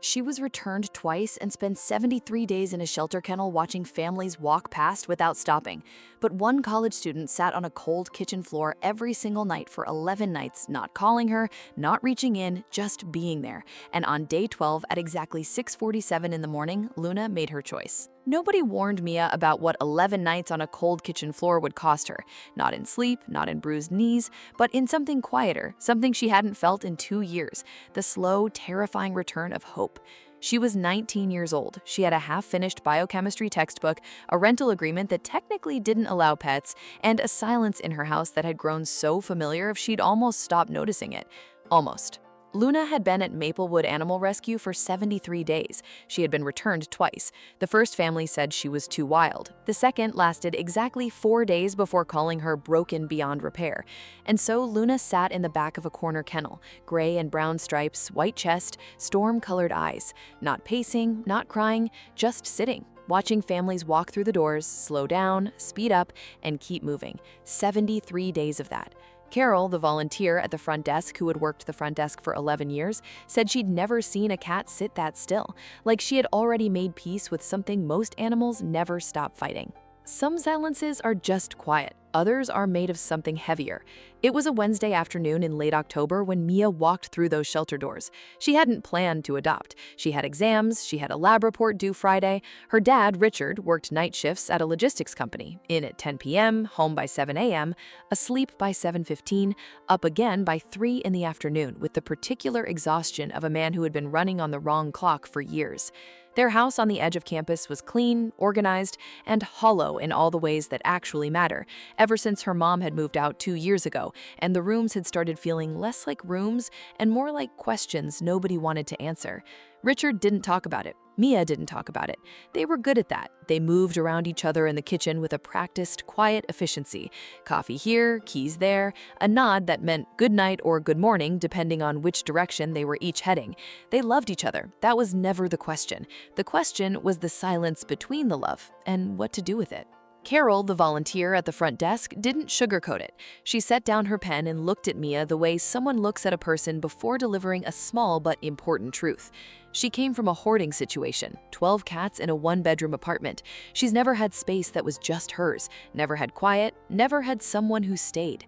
She was returned twice and spent 73 days in a shelter kennel watching families walk past without stopping. But one college student sat on a cold kitchen floor every single night for 11 nights, not calling her, not reaching in, just being there. And on day 12 at exactly 6:47 in the morning, Luna made her choice. Nobody warned Mia about what 11 nights on a cold kitchen floor would cost her. Not in sleep, not in bruised knees, but in something quieter, something she hadn't felt in 2 years, the slow, terrifying return of hope. She was 19 years old. She had a half-finished biochemistry textbook, a rental agreement that technically didn't allow pets, and a silence in her house that had grown so familiar she'd almost stopped noticing it. Almost. Luna had been at Maplewood Animal Rescue for 73 days. She had been returned twice. The first family said she was too wild. The second lasted exactly 4 days before calling her broken beyond repair. And so Luna sat in the back of a corner kennel, gray and brown stripes, white chest, storm-colored eyes. Not pacing, not crying, just sitting, watching families walk through the doors, slow down, speed up, and keep moving. 73 days of that. Carol, the volunteer at the front desk who had worked the front desk for 11 years, said she'd never seen a cat sit that still, like she had already made peace with something most animals never stop fighting. Some silences are just quiet. Others are made of something heavier. It was a Wednesday afternoon in late October when Mia walked through those shelter doors. She hadn't planned to adopt. She had exams, she had a lab report due Friday. Her dad, Richard, worked night shifts at a logistics company, in at 10 p.m., home by 7 a.m., asleep by 7:15, up again by 3 in the afternoon with the particular exhaustion of a man who had been running on the wrong clock for years. Their house on the edge of campus was clean, organized, and hollow in all the ways that actually matter, ever since her mom had moved out 2 years ago, and the rooms had started feeling less like rooms and more like questions nobody wanted to answer. Richard didn't talk about it. Mia didn't talk about it. They were good at that. They moved around each other in the kitchen with a practiced, quiet efficiency. Coffee here, keys there, a nod that meant good night or good morning, depending on which direction they were each heading. They loved each other. That was never the question. The question was the silence between the love and what to do with it. Carol, the volunteer at the front desk, didn't sugarcoat it. She set down her pen and looked at Mia the way someone looks at a person before delivering a small but important truth. She came from a hoarding situation, 12 cats in a one-bedroom apartment. She's never had space that was just hers, never had quiet, never had someone who stayed.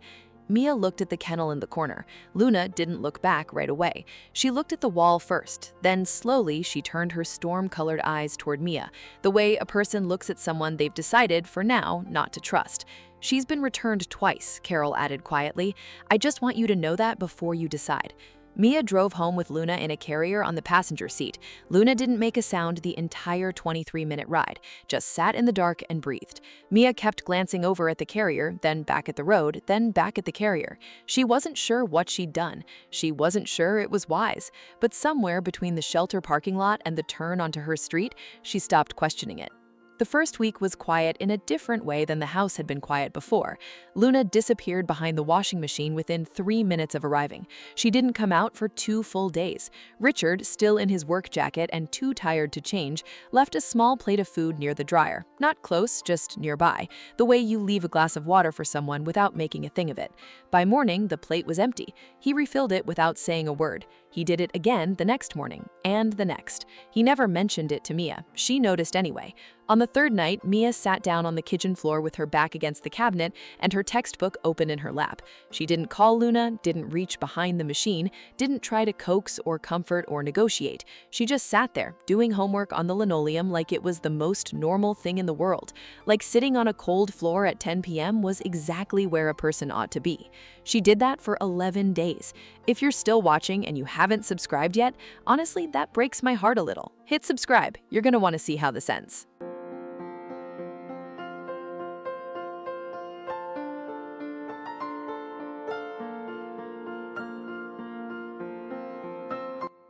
Mia looked at the kennel in the corner. Luna didn't look back right away. She looked at the wall first, then slowly she turned her storm-colored eyes toward Mia, the way a person looks at someone they've decided, for now, not to trust. "She's been returned twice," Carol added quietly. "I just want you to know that before you decide." Mia drove home with Luna in a carrier on the passenger seat. Luna didn't make a sound the entire 23-minute ride, just sat in the dark and breathed. Mia kept glancing over at the carrier, then back at the road, then back at the carrier. She wasn't sure what she'd done. She wasn't sure it was wise. But somewhere between the shelter parking lot and the turn onto her street, she stopped questioning it. The first week was quiet in a different way than the house had been quiet before. Luna disappeared behind the washing machine within 3 minutes of arriving. She didn't come out for 2 full days. Richard, still in his work jacket and too tired to change, left a small plate of food near the dryer. Not close, just nearby, the way you leave a glass of water for someone without making a thing of it. By morning, the plate was empty. He refilled it without saying a word. He did it again the next morning, and the next. He never mentioned it to Mia. She noticed anyway. On the third night, Mia sat down on the kitchen floor with her back against the cabinet and her textbook open in her lap. She didn't call Luna, didn't reach behind the machine, didn't try to coax or comfort or negotiate. She just sat there, doing homework on the linoleum like it was the most normal thing in the world. Like sitting on a cold floor at 10 p.m. was exactly where a person ought to be. She did that for 11 days. If you're still watching and you haven't subscribed yet, honestly, that breaks my heart a little. Hit subscribe. You're going to want to see how this ends.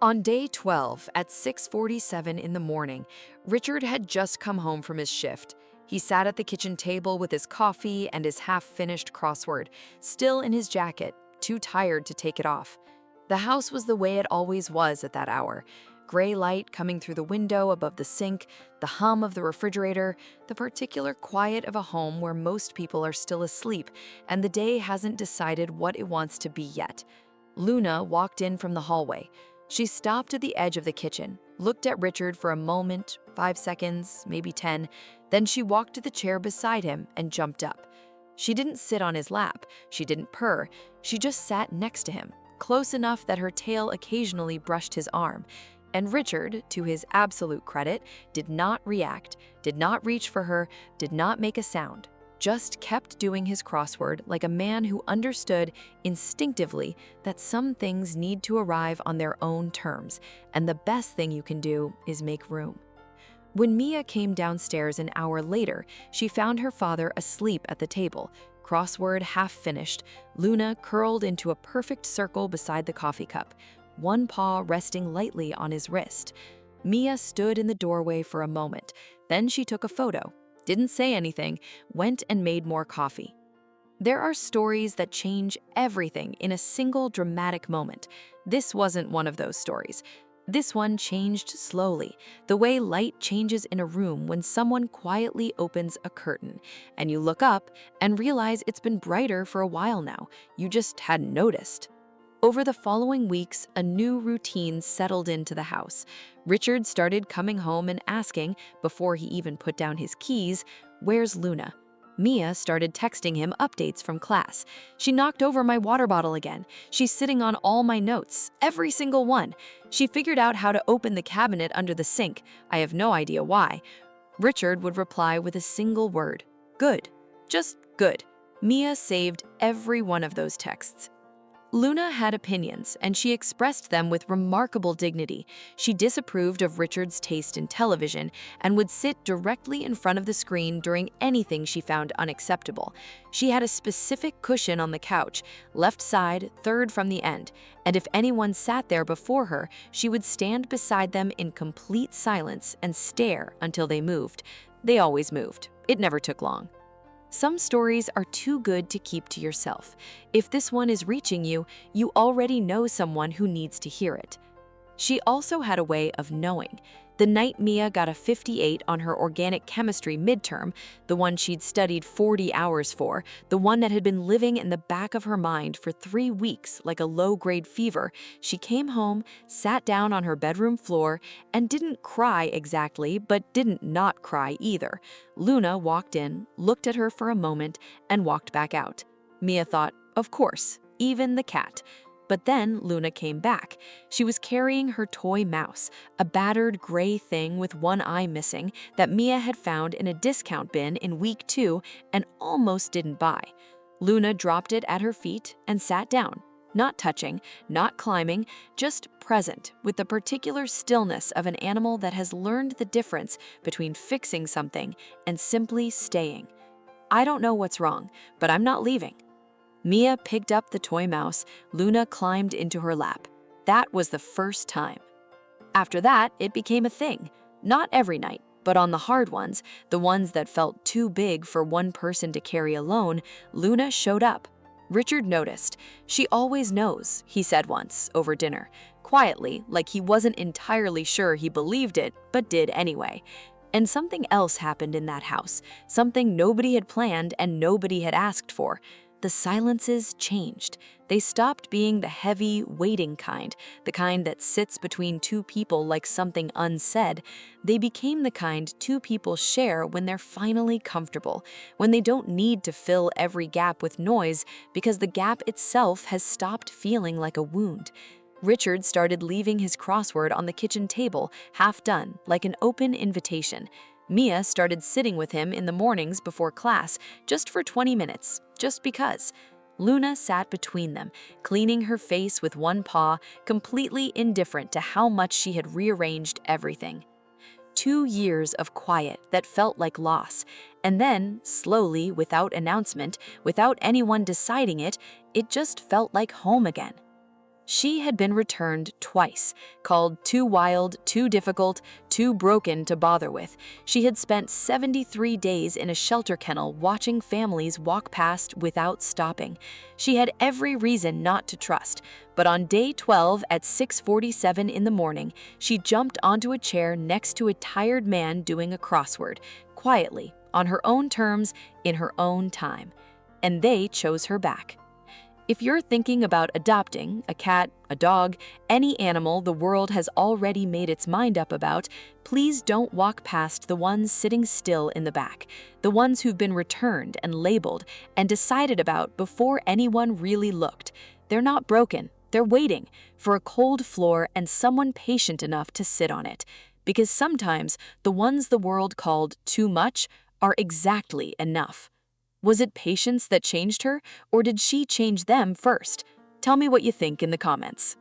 On day 12, at 6:47 in the morning, Richard had just come home from his shift. He sat at the kitchen table with his coffee and his half-finished crossword, still in his jacket, too tired to take it off. The house was the way it always was at that hour. Gray light coming through the window above the sink, the hum of the refrigerator, the particular quiet of a home where most people are still asleep and the day hasn't decided what it wants to be yet. Luna walked in from the hallway. She stopped at the edge of the kitchen. looked at Richard for a moment, 5 seconds, maybe 10, then she walked to the chair beside him and jumped up. She didn't sit on his lap, she didn't purr, she just sat next to him, close enough that her tail occasionally brushed his arm. And Richard, to his absolute credit, did not react, did not reach for her, did not make a sound, just kept doing his crossword like a man who understood instinctively that some things need to arrive on their own terms, and the best thing you can do is make room. When Mia came downstairs an hour later, she found her father asleep at the table, crossword half finished, Luna curled into a perfect circle beside the coffee cup, one paw resting lightly on his wrist. Mia stood in the doorway for a moment, then she took a photo, didn't say anything, went and made more coffee. There are stories that change everything in a single dramatic moment. This wasn't one of those stories. This one changed slowly, the way light changes in a room when someone quietly opens a curtain, and you look up and realize it's been brighter for a while now. You just hadn't noticed. Over the following weeks, a new routine settled into the house. Richard started coming home and asking, before he even put down his keys, "Where's Luna?" Mia started texting him updates from class. "She knocked over my water bottle again. She's sitting on all my notes, every single one. She figured out how to open the cabinet under the sink. I have no idea why." Richard would reply with a single word, "Good. Just good." Mia saved every one of those texts. Luna had opinions, and she expressed them with remarkable dignity. She disapproved of Richard's taste in television and would sit directly in front of the screen during anything she found unacceptable. She had a specific cushion on the couch, left side, third from the end, and if anyone sat there before her, she would stand beside them in complete silence and stare until they moved. They always moved. It never took long. Some stories are too good to keep to yourself. If this one is reaching you, you already know someone who needs to hear it. She also had a way of knowing. The night Mia got a 58 on her organic chemistry midterm, the one she'd studied 40 hours for, the one that had been living in the back of her mind for 3 weeks like a low-grade fever, she came home, sat down on her bedroom floor, and didn't cry exactly, but didn't not cry either. Luna walked in, looked at her for a moment, and walked back out. Mia thought, of course, even the cat. But then Luna came back. She was carrying her toy mouse, a battered gray thing with one eye missing that Mia had found in a discount bin in week 2 and almost didn't buy. Luna dropped it at her feet and sat down, not touching, not climbing, just present with the particular stillness of an animal that has learned the difference between fixing something and simply staying. "I don't know what's wrong, but I'm not leaving." Mia picked up the toy mouse. Luna climbed into her lap. That was the first time. After that, it became a thing. Not every night, but on the hard ones, the ones that felt too big for one person to carry alone, Luna showed up. Richard noticed. "She always knows," he said once over dinner, quietly, like he wasn't entirely sure he believed it, but did anyway. And something else happened in that house, something nobody had planned and nobody had asked for. The silences changed. They stopped being the heavy, waiting kind, the kind that sits between two people like something unsaid. They became the kind two people share when they're finally comfortable, when they don't need to fill every gap with noise because the gap itself has stopped feeling like a wound. Richard started leaving his crossword on the kitchen table, half done, like an open invitation. Mia started sitting with him in the mornings before class, just for 20 minutes, just because. Luna sat between them, cleaning her face with one paw, completely indifferent to how much she had rearranged everything. 2 years of quiet that felt like loss, and then, slowly, without announcement, without anyone deciding it, it just felt like home again. She had been returned twice, called too wild, too difficult, too broken to bother with. She had spent 73 days in a shelter kennel watching families walk past without stopping. She had every reason not to trust, but on day 12 at 6:47 in the morning, she jumped onto a chair next to a tired man doing a crossword, quietly, on her own terms, in her own time. And they chose her back. If you're thinking about adopting a cat, a dog, any animal the world has already made its mind up about, please don't walk past the ones sitting still in the back, the ones who've been returned and labeled and decided about before anyone really looked. They're not broken. They're waiting for a cold floor and someone patient enough to sit on it. Because sometimes the ones the world called too much are exactly enough. Was it patience that changed her, or did she change them first? Tell me what you think in the comments.